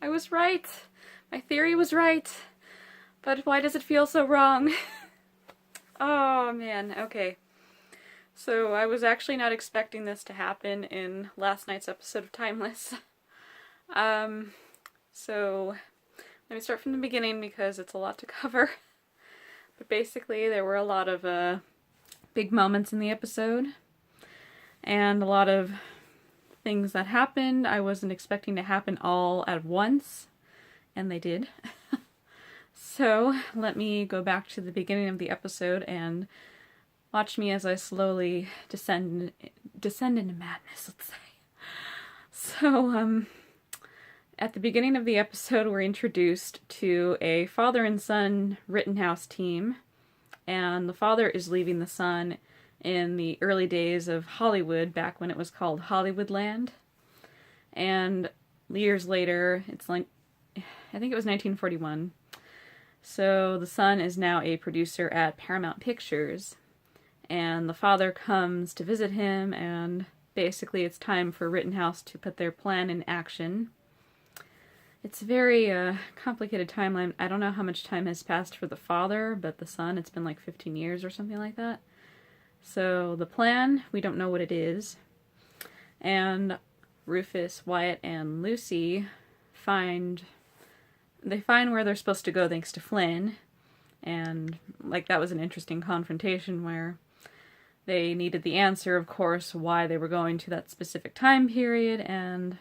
I was right. My theory was right. But why does it feel so wrong? Oh man, okay. So I was actually not expecting this to happen in last night's episode of Timeless. So let me start from the beginning because it's a lot to cover. But basically there were a lot of big moments in the episode and a lot of things that happened I wasn't expecting to happen all at once, and they did. So let me go back to the beginning of the episode and watch me as I slowly descend into madness, let's say. So, at the beginning of the episode, we're introduced to a father and son Rittenhouse team, and the father is leaving the son in the early days of Hollywood, back when it was called Hollywoodland. And years later, it's like, I think it was 1941. So the son is now a producer at Paramount Pictures, and the father comes to visit him, and basically it's time for Rittenhouse to put their plan in action. It's a very complicated timeline. I don't know how much time has passed for the father, but the son, it's been like 15 years or something like that. So the plan, we don't know what it is. And Rufus, Wyatt, and Lucy find where they're supposed to go thanks to Flynn. And like that was an interesting confrontation where they needed the answer, of course, why they were going to that specific time period, and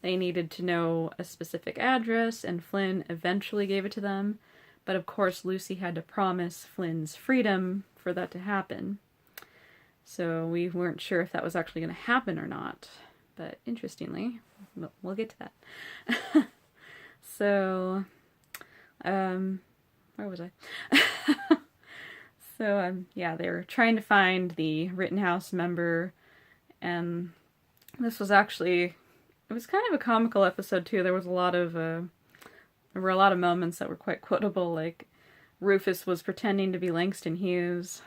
they needed to know a specific address, and Flynn eventually gave it to them. But of course Lucy had to promise Flynn's freedom for that to happen. So we weren't sure if that was actually going to happen or not. But interestingly, we'll get to that. So, where was I? So, yeah, they were trying to find the Rittenhouse member, and this was actually, it was kind of a comical episode too. There was there were a lot of moments that were quite quotable, like Rufus was pretending to be Langston Hughes,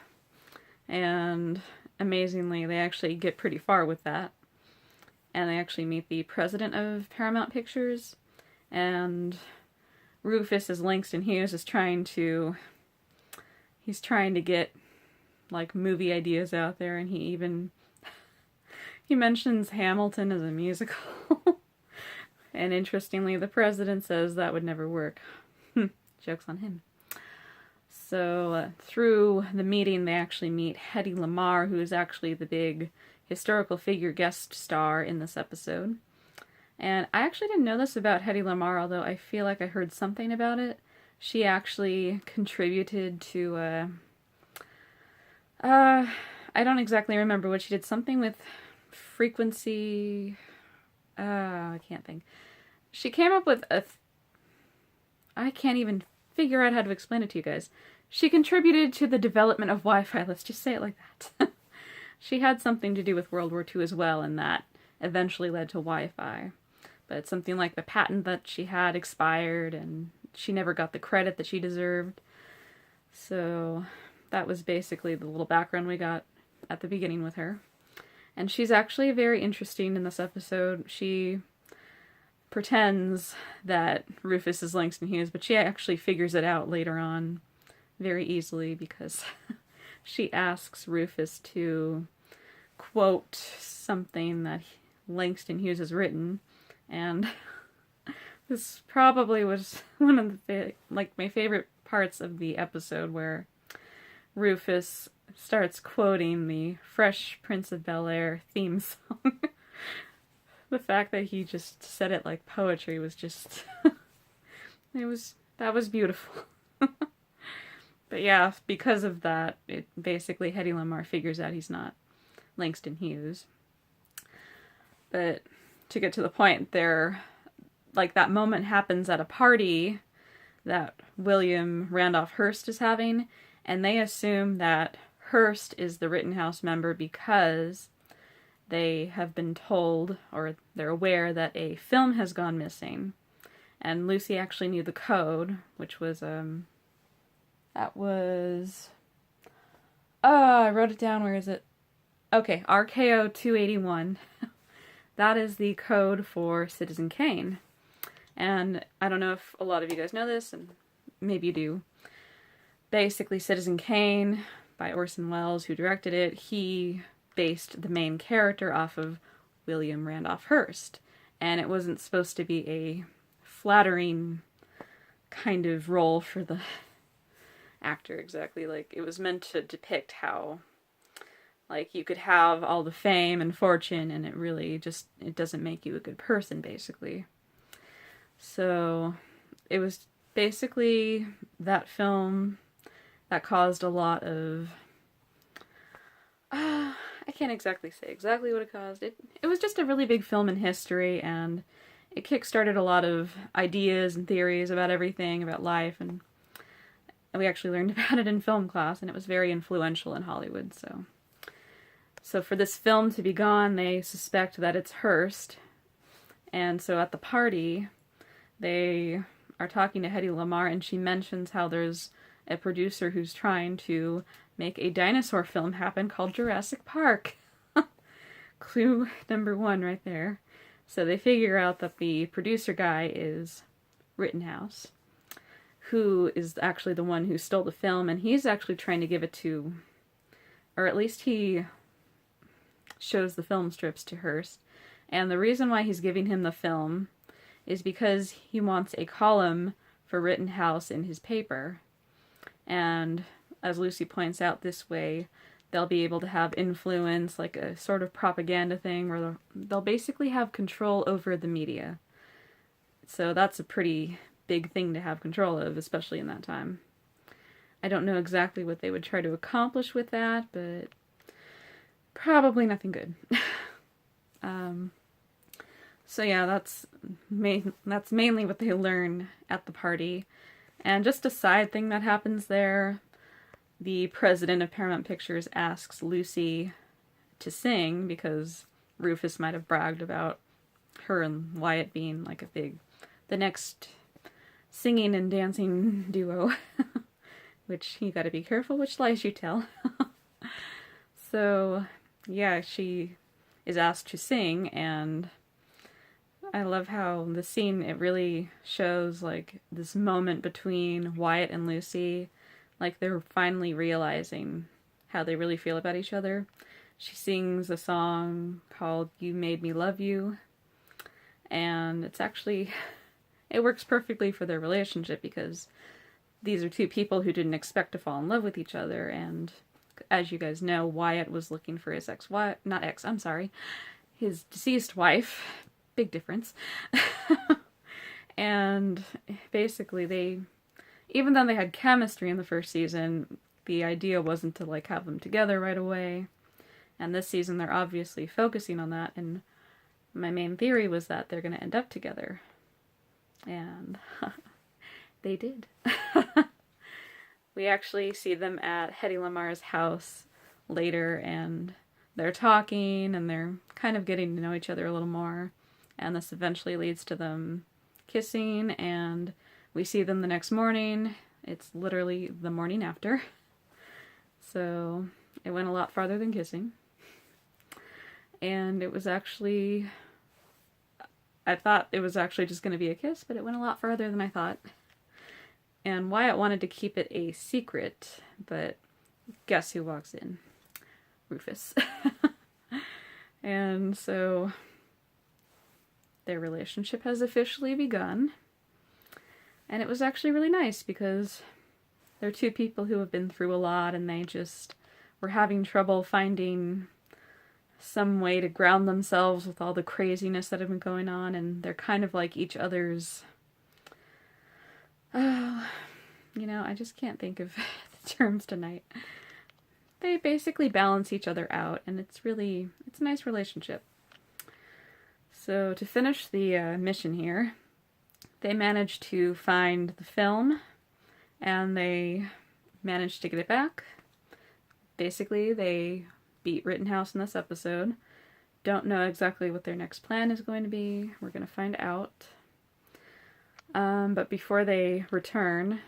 and amazingly, they actually get pretty far with that. And they actually meet the president of Paramount Pictures, and Rufus as Langston Hughes is trying to get like movie ideas out there, and he mentions Hamilton as a musical. And interestingly, the president says that would never work. Joke's on him. So through the meeting, they actually meet Hedy Lamarr, who is actually the big historical figure guest star in this episode. And I actually didn't know this about Hedy Lamarr, although I feel like I heard something about it. She actually contributed to, I don't exactly remember what she did. Something with frequency, I can't think. She came up with I can't even figure out how to explain it to you guys. She contributed to the development of Wi-Fi, let's just say it like that. She had something to do with World War II as well, and that eventually led to Wi-Fi. But something like the patent that she had expired, and she never got the credit that she deserved. So that was basically the little background we got at the beginning with her. And she's actually very interesting in this episode. She pretends that Rufus is Langston Hughes, but she actually figures it out later on very easily, because she asks Rufus to quote something that Langston Hughes has written, and this probably was one of the my favorite parts of the episode, where Rufus starts quoting the Fresh Prince of Bel-Air theme song. The fact that he just said it like poetry was just that was beautiful. But yeah, because of that, it basically Hedy Lamarr figures out he's not Langston Hughes. But to get to the point, that moment happens at a party that William Randolph Hearst is having, and they assume that Hearst is the Rittenhouse member because they have been told, or they're aware, that a film has gone missing. And Lucy actually knew the code, which was, I wrote it down, where is it? Okay, RKO 281. That is the code for Citizen Kane. And I don't know if a lot of you guys know this, and maybe you do. Basically, Citizen Kane by Orson Welles, who directed it, he based the main character off of William Randolph Hearst. And it wasn't supposed to be a flattering kind of role for the actor exactly. Like, it was meant to depict how, like, you could have all the fame and fortune and it really just, it doesn't make you a good person, basically. So, it was basically that film that caused a lot of, I can't exactly say exactly what it caused. It was just a really big film in history, and it kickstarted a lot of ideas and theories about everything, about life, and we actually learned about it in film class, and it was very influential in Hollywood. So for this film to be gone, they suspect that it's Hearst, and so at the party, they are talking to Hedy Lamarr, and she mentions how there's a producer who's trying to make a dinosaur film happen called Jurassic Park. Clue number 1 right there. So they figure out that the producer guy is Rittenhouse, who is actually the one who stole the film, and he's actually trying to give it to, or at least he shows the film strips to Hearst. And the reason why he's giving him the film is because he wants a column for Rittenhouse in his paper. And as Lucy points out, this way they'll be able to have influence, like a sort of propaganda thing where they'll basically have control over the media. So that's a pretty big thing to have control of, especially in that time. I don't know exactly what they would try to accomplish with that, but probably nothing good. So yeah, that's mainly what they learn at the party. And just a side thing that happens there, the president of Paramount Pictures asks Lucy to sing because Rufus might have bragged about her and Wyatt being like the next singing and dancing duo. Which you gotta be careful which lies you tell. So, yeah, she is asked to sing, and I love how the scene, it really shows like this moment between Wyatt and Lucy. Like they're finally realizing how they really feel about each other. She sings a song called You Made Me Love You. And it's actually, it works perfectly for their relationship because these are two people who didn't expect to fall in love with each other. And as you guys know, Wyatt was looking for his his deceased wife. Big difference. And basically even though they had chemistry in the first season, the idea wasn't to like have them together right away. And this season they're obviously focusing on that, and my main theory was that they're going to end up together. And they did. We actually see them at Hedy Lamarr's house later, and they're talking, and they're kind of getting to know each other a little more. And this eventually leads to them kissing, and we see them the next morning. It's literally the morning after. So it went a lot farther than kissing. And it was actually, I thought it was actually just going to be a kiss, but it went a lot farther than I thought. And Wyatt wanted to keep it a secret, but guess who walks in? Rufus. And so their relationship has officially begun. And it was actually really nice because they're two people who have been through a lot, and they just were having trouble finding some way to ground themselves with all the craziness that had been going on, and they're kind of like each other's, I just can't think of the terms tonight. They basically balance each other out, and it's a nice relationship. So to finish the mission here, they managed to find the film, and they managed to get it back. Basically, they beat Rittenhouse in this episode. Don't know exactly what their next plan is going to be. We're going to find out. But before they return,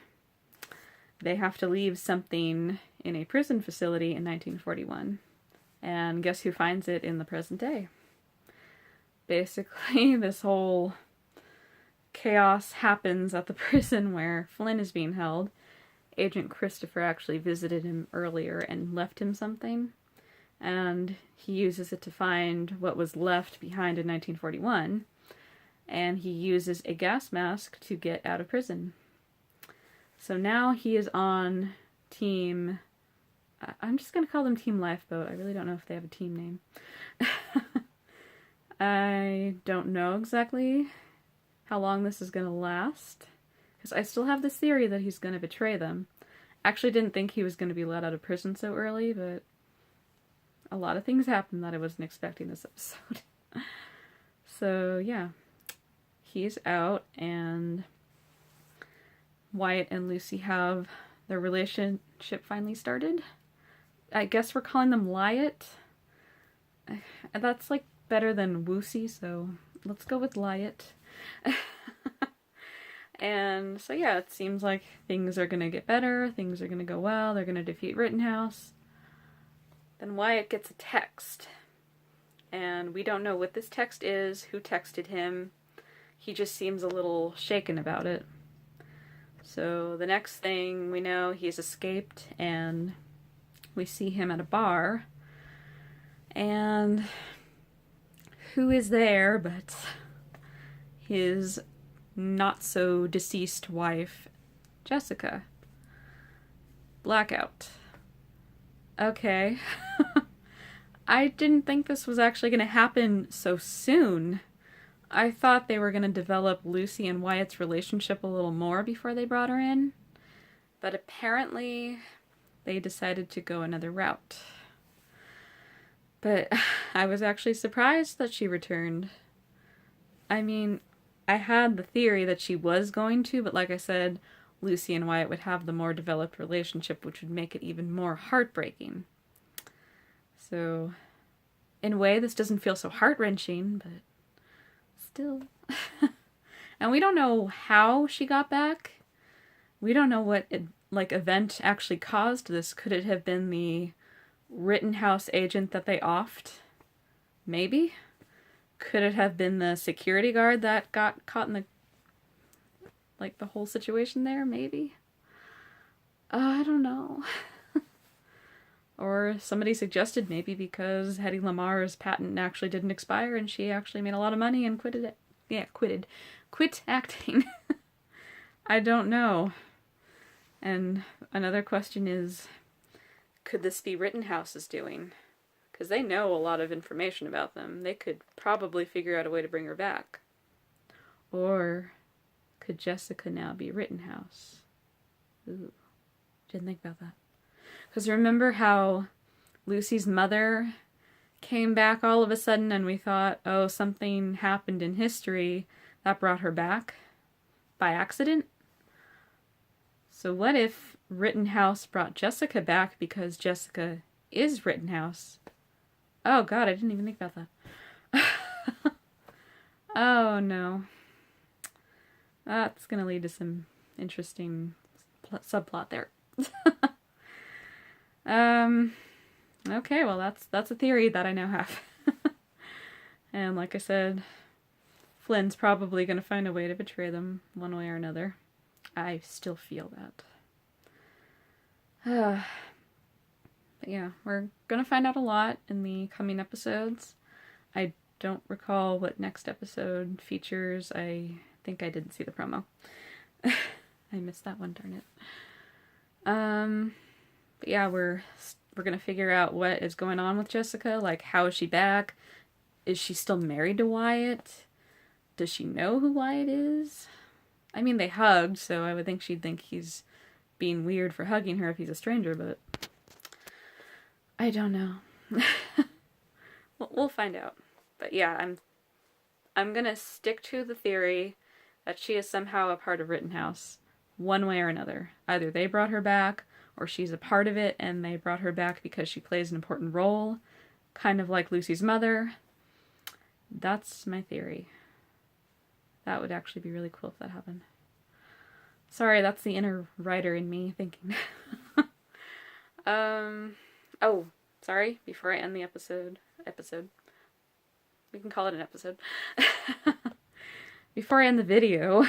they have to leave something in a prison facility in 1941. And guess who finds it in the present day? Basically, this whole chaos happens at the prison where Flynn is being held. Agent Christopher actually visited him earlier and left him something, and he uses it to find what was left behind in 1941, and he uses a gas mask to get out of prison. So now he is on team... I'm just going to call them Team Lifeboat. I really don't know if they have a team name. I don't know exactly how long this is going to last, because I still have this theory that he's going to betray them. Actually didn't think he was going to be let out of prison so early, but a lot of things happened that I wasn't expecting this episode. So yeah, he's out, and Wyatt and Lucy have their relationship finally started. I guess we're calling them Wyatt. That's like better than Woosie, so let's go with Wyatt. And so yeah, it seems like things are gonna get better, things are gonna go well, they're gonna defeat Rittenhouse. Then Wyatt gets a text, and we don't know what this text is, who texted him. He just seems a little shaken about it. So the next thing we know, he's escaped, and we see him at a bar, and who is there but his not-so-deceased wife, Jessica. Blackout. Okay. I didn't think this was actually going to happen so soon. I thought they were going to develop Lucy and Wyatt's relationship a little more before they brought her in, but apparently they decided to go another route. But I was actually surprised that she returned. I mean, I had the theory that she was going to, but like I said, Lucy and Wyatt would have the more developed relationship, which would make it even more heartbreaking. So, in a way, this doesn't feel so heart-wrenching, but still. And we don't know how she got back. We don't know what event actually caused this. Could it have been the Rittenhouse agent that they offed? Maybe. Could it have been the security guard that got caught in the whole situation there? Maybe. I don't know. Or somebody suggested maybe because Hedy Lamar's patent actually didn't expire and she actually made a lot of money and quit acting. I don't know. And another question is, could this be Rittenhouse's doing? Because they know a lot of information about them. They could probably figure out a way to bring her back. Or could Jessica now be Rittenhouse? Ooh, didn't think about that. Because remember how Lucy's mother came back all of a sudden and we thought, oh, something happened in history that brought her back by accident? So what if Rittenhouse brought Jessica back because Jessica is Rittenhouse? Oh god, I didn't even think about that. Oh no. That's gonna lead to some interesting subplot there. Okay, well that's a theory that I now have. And like I said, Flynn's probably gonna find a way to betray them one way or another. I still feel that. But yeah, we're gonna find out a lot in the coming episodes. I don't recall what next episode features. I think I didn't see the promo. I missed that one, darn it. But yeah, we're gonna figure out what is going on with Jessica. Like, how is she back? Is she still married to Wyatt? Does she know who Wyatt is? I mean, they hugged, so I would think she'd think he's being weird for hugging her if he's a stranger, but I don't know. We'll find out. But yeah, I'm gonna stick to the theory that she is somehow a part of Rittenhouse, one way or another. Either they brought her back, or she's a part of it and they brought her back because she plays an important role, kind of like Lucy's mother. That's my theory. That would actually be really cool if that happened. Sorry, that's the inner writer in me thinking. Oh, sorry, before I end the episode, we can call it an episode. before I end the video,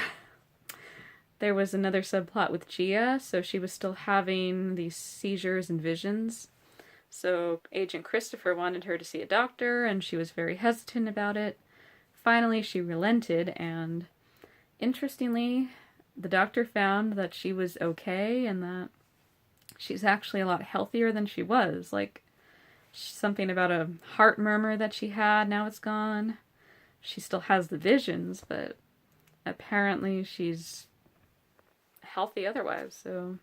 there was another subplot with Gia, so she was still having these seizures and visions. So Agent Christopher wanted her to see a doctor, and she was very hesitant about it. Finally, she relented, and interestingly, the doctor found that she was okay and that she's actually a lot healthier than she was. Like, something about a heart murmur that she had, now it's gone. She still has the visions, but apparently she's healthy otherwise, so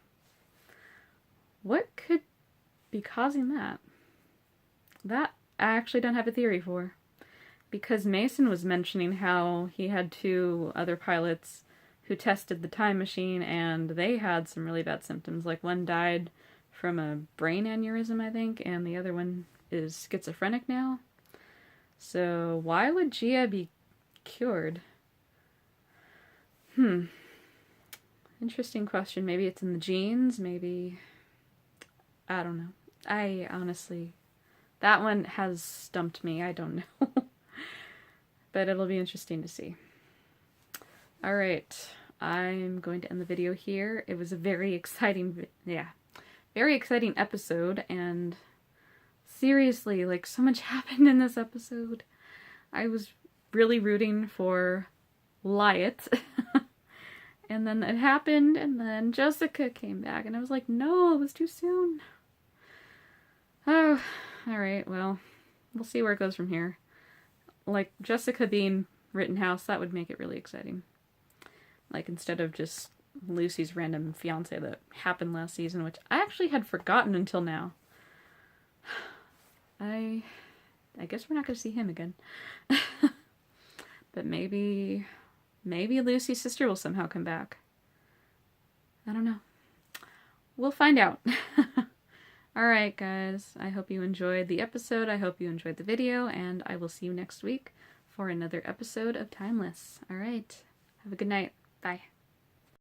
what could be causing that? That I actually don't have a theory for. Because Mason was mentioning how he had 2 other pilots who tested the time machine and they had some really bad symptoms. Like, one died from a brain aneurysm, I think, and the other one is schizophrenic now. So why would Gia be cured? Interesting question. Maybe it's in the genes, maybe... I don't know. I honestly... That one has stumped me. I don't know. But it'll be interesting to see. Alright. I'm going to end the video here. It was a very exciting... very exciting episode, and seriously, like, so much happened in this episode. I was really rooting for Wyatt. And then it happened, and then Jessica came back, and I was like, no, it was too soon. Oh, alright, well, we'll see where it goes from here. Like, Jessica being Rittenhouse, that would make it really exciting. Like, instead of just Lucy's random fiancé that happened last season, which I actually had forgotten until now. I guess we're not going to see him again. But maybe Lucy's sister will somehow come back. I don't know. We'll find out. Alright, guys. I hope you enjoyed the episode. I hope you enjoyed the video, and I will see you next week for another episode of Timeless. Alright. Have a good night. Bye.